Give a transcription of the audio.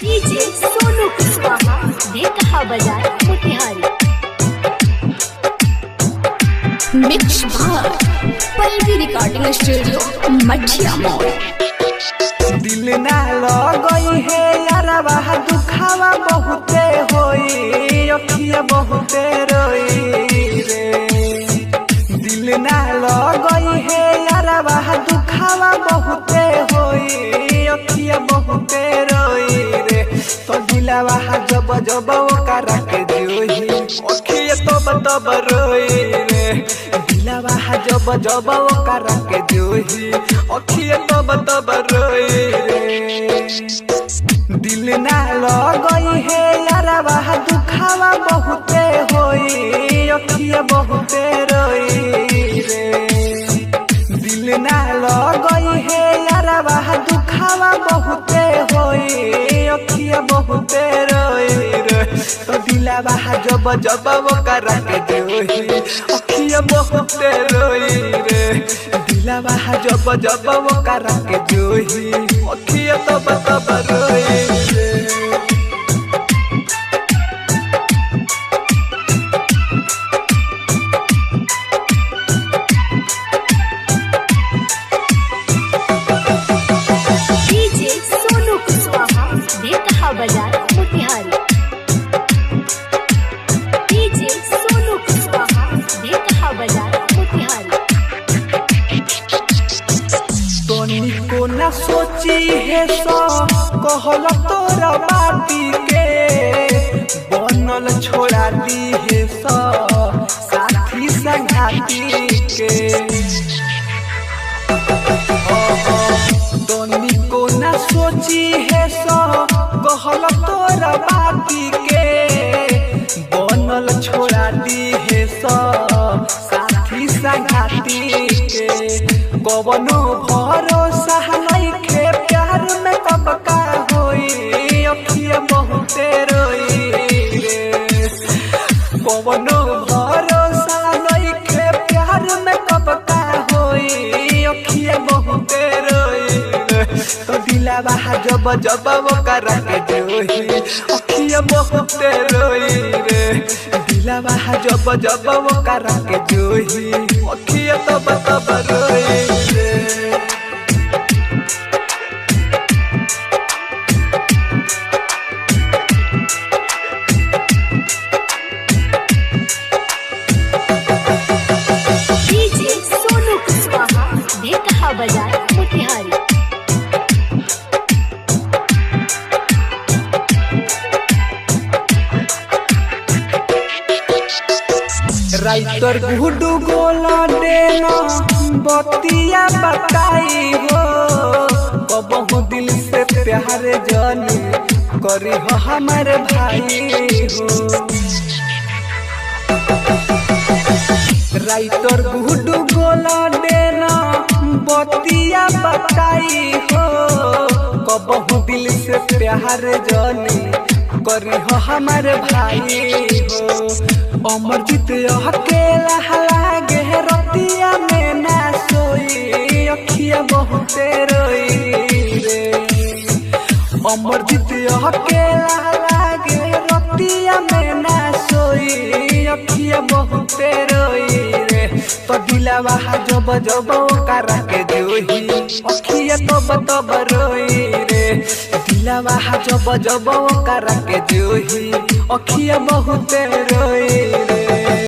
DJ Sonu Kushwaha ने कहा बजाए मोतिहारी। मिक्स बार पल्लवी रिकॉर्डिंग स्टूडियो मठिया मोड़। दिल ना लगई है यारवा दुखावा बहुते होई अखिया बहुते रोई रे। दिल ना लगई है यारवा दुखावा बहुते होई अखिया बहुते रोई रे। तो दिलवा जब जब ओकरा के जोही अखिया तब रोई रे। दिलवा जब जब ओकरा के जोही अखिया तब रोई रे। दिल ना लगई है यारवा दुखावा बहुते होई अखिया बहुते रोई रे। दिल ना लगई है यारवा दुखावा बहुते होई अखिया बहुते रोई रे। तो दिलवा जब जब ओकरा के जोही अखिया बहुते रोई रे। दिलवा जब जब ओकरा के जोही अखिया तब रोई रे। डीजे सोनू कुशवाहा ने कहा बजाए मोतिहारी। डीजे सोनू कुशवाहा ने कहा बजाए मोतिहारी। तोनी को न सोची है सो कहल तोरा बाती के बनल छोड़ा दी है सो साथी संगाती के। तोनी को न सोची है सो कहल तोरा बाती के बनल छोड़ा दी है सो साथी संगाती के। कवनो भरोसा नइखे प्यार में कब का होई अखिया बहुते रोई रे। कवनो भरोसा नइखे प्यार में कब का होई अखिया बहुते रोई रे। तो दिलवा जब जब ओकरा के जोही अखिया बहुते रोई रे। दिलवा जब जब ओकरा के जोही अखिया तब रोई रे। डीजे सोनू कुशवाहा ने कहा बजाए मोतिहारी। राइटर गुडू गोला देना बतिया बताई हो कबहू दिल से प्यार जानी करी हो हमारे भाई हो। राइटर गुडू गोला देना बतिया बताई हो कबहू दिल से प्यार जानी करी हो हमारे भाई हो। अमरजीत अकेला लागे रतिया में ना सोई अखिया बहुते रोई रे। अमरजीत अकेला लागे रतिया में ना सोई अखिया बहुते रोई रे। तो दिलवा जब जब ओकरा के जोही अखिया तब रोई रे। दिलवा जब जब ओकरा के जोही अखिया बहुते रोई